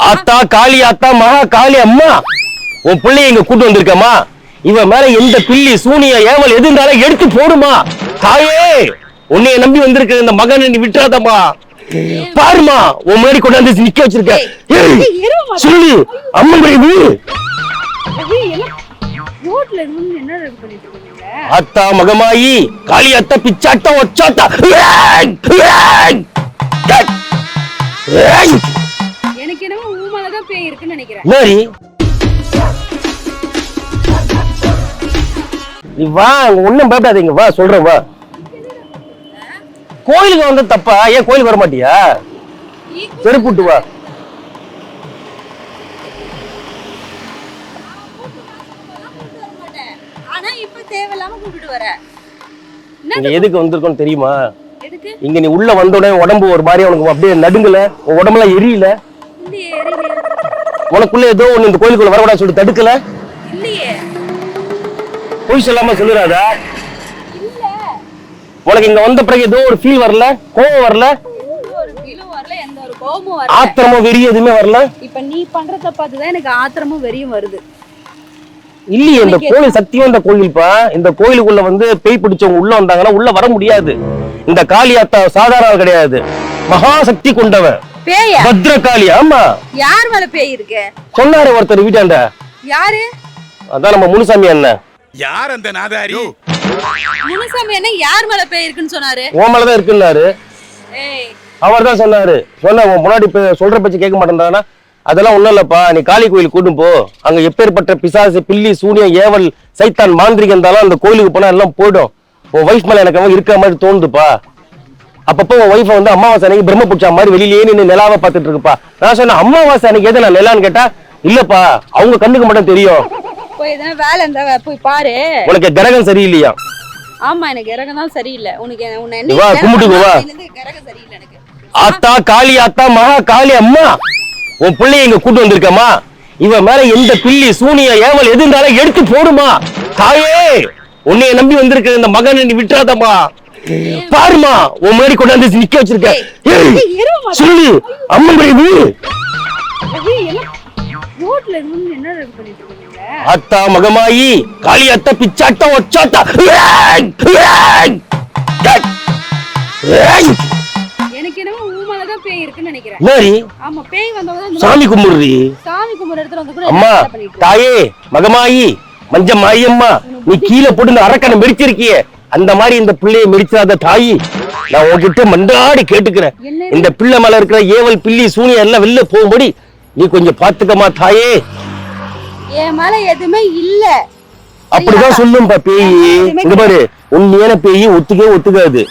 ஆத்தா காளி ஆத்தா மகா காளி அம்மா உன் பிள்ளைய இங்க கூட்டு வந்திருக்கமா இவன் மேல எந்த பில்லி சூனிய ஏவல் எது இருந்தாலும் எடுத்து போடுமா தாயே உன்னைய நம்பி வந்திருக்க இந்த மகனை நீ விட்டுறாதம்மா பாருமா உன் முன்னாடி கொண்டு வந்து நிக்க வச்சிருக்க சொல்லு அம்மன் அத்தா மகமாயி காளி அத்தா பிச்சாட்டா ஒச்சாட்டா எனக்கு என்னமோ ஊமலதான் பேய் இருக்குன்னு நினைக்கிறேன். சரி நீ வா ஒண்ணும் பயப்படாதீங்க வா சொல்றேன் வா கோயிலுக்கு வந்த தப்பா ஏன் கோயிலுக்கு வர மாட்டியா செருப்புட்டு வா ஆனா இப்ப தேவையில்லாம கூப்பிட்டு வர இங்க எதுக்கு வந்திருக்கோன்னு தெரியுமா எதுக்கு இங்க நீ உள்ள வந்த உடனே உடம்பு ஒரு மாதிரி உனக்கு அப்படியே நடுங்கல உன் உடம்புலாம் எரியல இல்லையே உனக்குள்ள ஏதோ ஒண்ணு இந்த கோயிலுக்குள்ள வரக்கூடாது சொல்லிட்டு தடுக்கல இல்லையே பொய் சொல்லாம சொல்லுறாதா இல்ல உனக்கு இங்க வந்த பிறகு ஏதோ ஒரு ஃபீல் வரல கோவம் வரல ஒரு ஃபீலும் வரல எந்த ஒரு கோபமும் வரல ஆத்திரமோ வெறி எதுவுமே வரல இப்ப நீ பண்றத பார்த்துதான் எனக்கு ஆத்திரமும் வெறியும் வருது இல்லையே இந்த கோயில் சத்தியம் இந்த கோயில்ப்பா இந்த கோயிலுக்குள்ள வந்து பேய் பிடிச்சவங்க உள்ள வந்தாங்கன்னா உள்ள வர முடியாது இந்த காளியாத்தா சாதாரண கிடையாது மகாசக்தி கொண்டவன் பேயா பத்ரகாளி ஆமா யார் மேல பேய் இருக்கு சொன்னாரு ஒருத்தர் வீட்டாண்ட யாரு அதான் நம்ம முனுசாமி அண்ணன் யார் அந்த நாதாரி முனுசாமி என்ன யார் மேல பேய் இருக்குன்னு சொன்னாரு உன் மேலதான் இருக்குன்னாரு ஏய் அவர் தான் சொன்னாரு சொன்ன முன்னாடி சொல்ற பச்சு கேட்க மாட்டேன்றானா அதெல்லாம் ஒண்ணும் இல்லப்பா நீ காளி கோயில் கூட்டும் போ அங்க எப்பேற்பட்ட பிசாசு பில்லி சூனியம் ஏவல் சைத்தான் மாந்திரிகம் இருந்தாலும் அந்த கோயிலுக்கு போனா எல்லாம் போயிடும் உன் வைஃப் மேல எனக்கு இருக்கிற மாதிரி தோணுதுப்பா அப்பப்போ உன் வைஃபை வந்து அமாவாசை அன்னைக்கு பிரம்ம பிடிச்ச மாதிரி வெளியிலேயே நின்று நிலாவை பார்த்துட்டு இருக்குப்பா நான் சொன்னேன் அமாவாசை அன்னைக்கு எது நான் நிலான்னு கேட்டா இல்லப்பா அவங்க கண்ணுக்கு மட்டும் தெரியும் போய் எதனா வேலை இருந்தா போய் பாரு உனக்கு கிரகம் சரியில்லையா ஆமா எனக்கு கிரகம் தான் சரியில்லை உனக்கு உன்னை வா, என்ன கும்பிட்டுக்கு வா. கிரகம் சரியில்லை எனக்கு ஆத்தா காளி ஆத்தா மகா காளி அம்மா உன் பிள்ளைய இங்க கூட்டு வந்திருக்கமா இவன் மேல எந்த பில்லி சூனிய ஏவல் எது இருந்தாலும் எடுத்து போடுமா தாயே உன்னைய நம்பி வந்திருக்க இந்த மகனை நீ விட்டுறாதம்மா பாருமா உன் முன்னாடி கொண்டு வந்து நிக்க வச்சிருக்க சொல்லு அம்மன் ரோட்ல இருந்து என்ன பண்ணிட்டு இருக்கீங்க அத்தா மகமாயி காளி அத்தா பிச்சாட்டா ஒச்சாட்டா எனக்கு என்னமோ ஊமலதான் பேய் இருக்குன்னு நினைக்கிறேன். சரி ஆமா பேய் வந்தவங்க சாமி கும்பிடுறி சாமி கும்பிடுற இடத்துல வந்து கூட அம்மா என்ன பண்ணிட்டு தாயே மகமாயி மஞ்ச மாயம்மா நீ கீழே போட்டு இந்த அரக்கனை மெரிச்சிருக்கியே அந்த மாதிரி இந்த பிள்ளையை மெரிச்சாத தாயி நான் உன்கிட்ட மண்டாடி கேட்டுக்கிறேன் இந்த பிள்ளை மேல இருக்கிற ஏவல் பில்லி சூனியம் எல்லாம் வெளில போகும்படி நீ கொஞ்சம் பாத்துக்கமா தாயே என் மேல எதுவுமே இல்ல அப்படிதான் சொல்லும்பா பேய் இங்க பாரு உண்மையான பேய் ஒத்துக்காது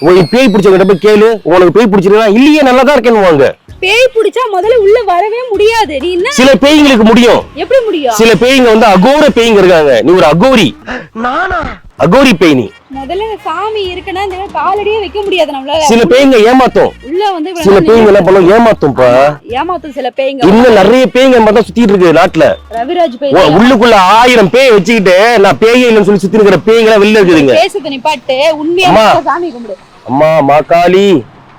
உன் பேய் பிடிச்சவங்க போய் கேளு உனக்கு பேய் பிடிச்சிருக்கா இல்லையே நல்லாதான் இருக்கேன்னு பேய் பிடிச்சா முதல்ல உள்ள வரவே முடியாது நீ என்ன சில பேய்ங்களுக்கு முடியும் எப்படி முடியும் சில பேய்ங்க வந்து அகோர பேய்ங்க இருக்காங்க நீ ஒரு அகோரி நானா அகோரி பேய் நீ முதல்ல சாமி இருக்குன்னா இந்த காலடியே வைக்க முடியாது நம்மளால சில பேய்ங்க ஏமாத்தும் உள்ள வந்து சில பேய்ங்க என்ன பண்ணும் ஏமாத்தும்பா ஏமாத்தும் சில பேய்ங்க இன்னும் நிறைய பேய்ங்க மட்டும் சுத்திட்டு இருக்கு நாட்டுல ரவிராஜ் பேய் உள்ளுக்குள்ள 1000 பேய் வச்சுக்கிட்டு நான் பேய் இல்லைன்னு சொல்லி சுத்தி இருக்கிற பேய்ங்க வெளில இருக்குதுங்க பேசுது நீ பாட்டு உண்மையா சாமி கும்பிடு அம்மா மாகாளி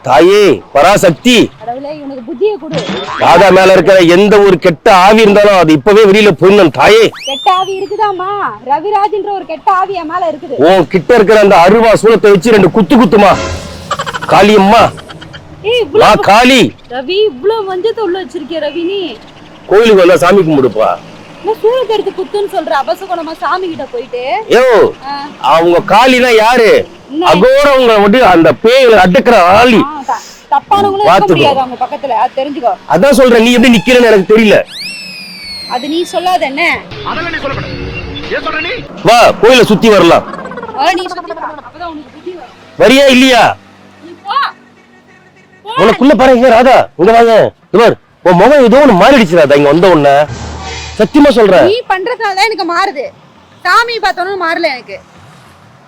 தாயே பராசக்தி கடவுளே இவனுக்கு புத்தியை கொடு ராதா மேல இருக்கிற எந்த ஒரு கெட்ட ஆவி இருந்தாலும் அது இப்பவே வெளியில போயிடணும் தாயே கெட்ட ஆவி இருக்குதாமா ரவிராஜ்ன்ற ஒரு கெட்ட ஆவி என் மேல இருக்குது உன் கிட்ட இருக்கிற அந்த அருவா சூலத்தை வச்சு 2 குத்துமா காளி அம்மா காளி ரவி இவ்வளவு மஞ்சத்தை உள்ள வச்சிருக்கிய ரவி நீ கோயிலுக்கு வந்தா சாமி கும்பிடுப்பா நான் சூழத்தை எடுத்து குத்துன்னு சொல்ற அபசகுணமா சாமி கிட்ட போயிட்டு யோ அவங்க காளினா யாரு அகோரவங்க வந்து அந்த பேய்களை அடக்குற ஆளி தப்பானவங்களும் இருக்க முடியாது அவங்க பக்கத்துல அது தெரிஞ்சுக்கோ அதான் சொல்றேன் நீ எப்படி நிக்கிறேன்னு எனக்கு தெரியல அது நீ சொல்லாத என்ன அதெல்லாம் நீ சொல்லப்பட ஏன் சொல்ற நீ வா கோயிலை சுத்தி வரலாம் நீ சுத்தி வா அப்பதான் உனக்கு புத்தி வரும் வரியா இல்லையா நீ போ உனக்குள்ள பாருங்க ராதா இங்க வாங்க இவர் உன் முகம் ஏதோ ஒண்ணு மாறிடுச்சு ராதா இங்க வந்த உடனே சத்தியமா சொல்றேன் நீ பண்றதால எனக்கு மாறுது சாமி பார்த்தோன்னு மாறல எனக்கு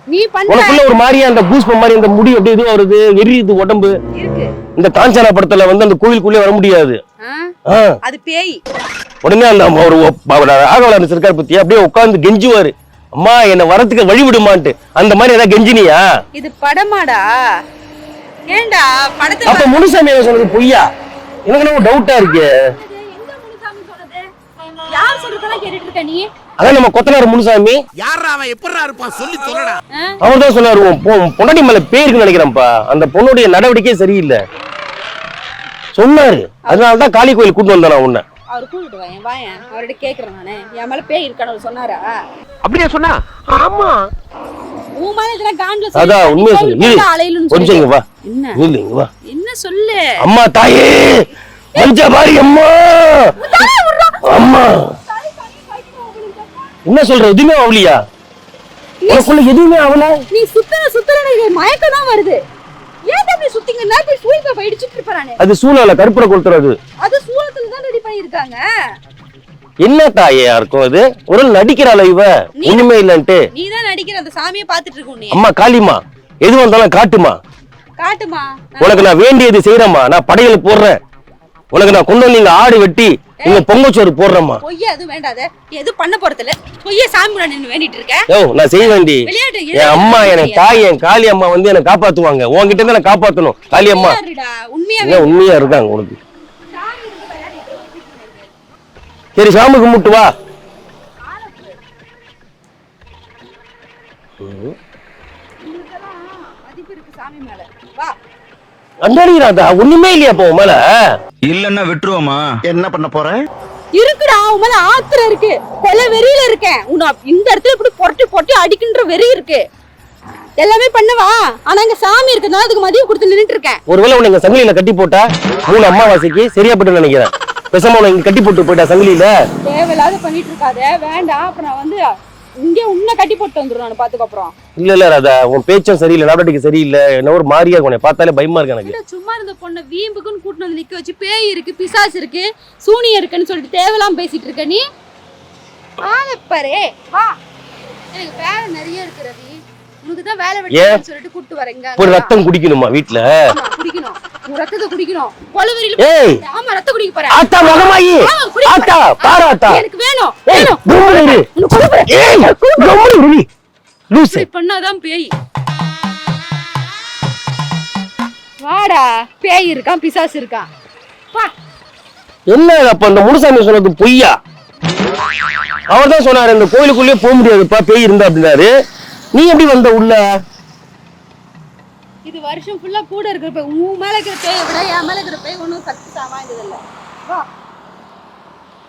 நீ பண்ற உனக்குள்ள ஒரு மாதிரியா அந்த கூஸ்பம் மாதிரி அந்த முடி அப்படியே இது வருது எரியுது உடம்பு இருக்கு இந்த காஞ்சனா படத்துல வந்து அந்த கோயிலுக்குள்ளே வர முடியாது அது பேய் உடனே அந்த ஒரு ராகவலர் இருக்காரு பத்தி அப்படியே உட்கார்ந்து கெஞ்சுவாரு அம்மா என்ன வரத்துக்கு வழி விடுமான்ட்டு அந்த மாதிரி ஏதாவது கெஞ்சினியா இது படமாடா ஏண்டா படத்துல அப்ப முனுசாமி சொன்னது பொய்யா எனக்கு என்ன டவுட்டா இருக்கு கேட்டுட்டு இருக்க நீ? அதான் நம்ம கொத்தனார் முனுசாமி யாரா அவன் எப்படா இருப்பான் சொல்லி சொல்லடா. அவர் தான் சொன்னாரு உன் பொண்டாட்டி மேல பேருக்குன்னு நினைக்கிறேன்ப்பா, அந்த பொண்ணுடைய நடவடிக்கை சரியில்லை சொன்னாரு. அதனாலதான் காளி கோயில் கூட்டு வந்தேன் நான் உன்னை. அவர் கூட்டிட்டு வாயேன் அவர்கிட்ட கேக்குறேன் நானு. என் மேல பேய் இருக்கான்னு சொன்னாரா? அப்படியே சொன்னா? ஆமா. உன் மேல இதெல்லாம் காண்ல அதான் உண்மையா சொல்லு. கொஞ்சம் இங்க வா. என்ன இல்ல இங்க வா. என்ன சொல்லு? அம்மா தாயே மஞ்ச மாரி அம்மா அம்மா என்ன சொல்ற? எதுவுமே அவளியா? உனக்குள்ள எதுவுமே அவள? நீ சுத்தற மயக்கம் தான் வருது. ஏன் அப்படி சுத்திங்க? நான் போய் சூழல போய் இடிச்சிட்டு இருப்பானே. அது சூழல கருப்புற கொளுத்துறது. அது சூழத்துல தான் ரெடி பண்ணி இருக்காங்க. என்ன தாயா இருக்கும் அது? ஒரு நடிக்கிறாள இவ ஒண்ணுமே இல்லன்ட்டு. நீ தான் நடிக்கிற, அந்த சாமியை பாத்துட்டு இருக்க நீ. அம்மா காளிமா எது வந்தாலும் காட்டுமா. காட்டுமா. உனக்கு நான் வேண்டியது செய்யறேம்மா. நான் படையல் போடுறேன். உனக்கு நான் கொண்டு வந்து இங்க ஆடு வெட்டி இங்க பொங்கச்சோறு போடுறேம்மா. பொய்யா எதுவும் வேண்டாத. எது பண்ண போறதில்ல. பொய்யா சாமி கூட நின்னு வேண்டிட்டு இருக்க. நான் செய்ய வேண்டி என் அம்மா எனக்கு தாய் என் காளி அம்மா வந்து என்ன காப்பாத்துவாங்க. உன்கிட்ட இருந்து நான் காப்பாத்தணும் காளி அம்மா. உண்மையா இருக்காங்க உனக்கு. சரி சாமி கும்பிட்டு வா. அண்டாடிராதா ஒண்ணுமே இல்லையா போ மேல? இல்லன்னா விட்டுருவோமா? என்ன பண்ண போற? இருக்குடா, உன் மேல ஆத்திரம் இருக்கு. கொலை வெறியில இருக்கேன். உன்னை இந்த இடத்துல இப்படி பொட்டி அடிக்கின்ற வெறி இருக்கு. எல்லாமே பண்ணவா? ஆனா இங்க சாமி இருக்குதுனால அதுக்கு மதியம் கொடுத்து நின்னுட்டு இருக்கேன். ஒருவேளை உன்னை இங்க சங்கிலியில கட்டி போட்டா 3 அம்மாவாசைக்கு சரியா போட்டு நினைக்கிறேன். பேசாம உன்னை இங்க கட்டி போட்டு போயிட்டா சங்கிலியில. தேவையில்லாத பண்ணிட்டு இருக்காத. வேண்டாம். அப்ப நான் வந்து இங்க உன்னை கட்டி போட்டு வந்துடும். நான் பாத்துக்க அப்புறம். இல்ல ராதா, உன் பேச்சும் சரியில்லை, நடவடிக்கை சரியில்லை. என்ன ஒரு மாதிரியா உன்னை பார்த்தாலே பயமா இருக்கு எனக்கு. சும்மா இருந்த பொண்ணை வீம்புக்குன்னு கூட்டிட்டு வந்து நிக்க வச்சு பேய் இருக்கு, பிசாசு இருக்கு, சூனியம் இருக்குன்னு சொல்லிட்டு தேவையில்லாம பேசிட்டு இருக்க நீ. ஆளப்பரே வா. எனக்கு வேலை நிறைய இருக்கு ரவி. உனக்கு தான் வேலை வெட்டி சொல்லிட்டு கூட்டிட்டு வரேங்க. ஒரு ரத்தம் குடிக்கணுமா வீட்ல? ஆமா குடிக்கணும். உன் ரத்தத்தை குடிக்கணும். கொலவெறியில ஏய் ஆமா ரத்தம் குடிக்க போறேன். ஆத்தா மகமாயி ஆத்தா பாரு ஆத்தா. எனக்கு வேணும். ஏய் கும்புரு. உனக்கு கொடுக்குறேன். ஏய் கும்புரு லூசு. இப்படி பண்ணாதான் பேய். வாடா, பேய் இருக்கான், பிசாசு இருக்கான். வா. என்ன அப்ப அந்த முனுசாமி சொன்னது பொய்யா? அவர் தான் சொன்னாரு இந்த கோயிலுக்குள்ளே போக முடியாதுப்பா பேய் இருந்தா அப்படின்னாரு. நீ எப்படி வந்த உள்ள? இது வருஷம் ஃபுல்லா கூட இருக்கிற பேய். உன் மேல இருக்கிற பேயை விட என் மேல இருக்கிற பேய் ஒன்னும் சக்தி வாய்ந்தது இல்ல. வா.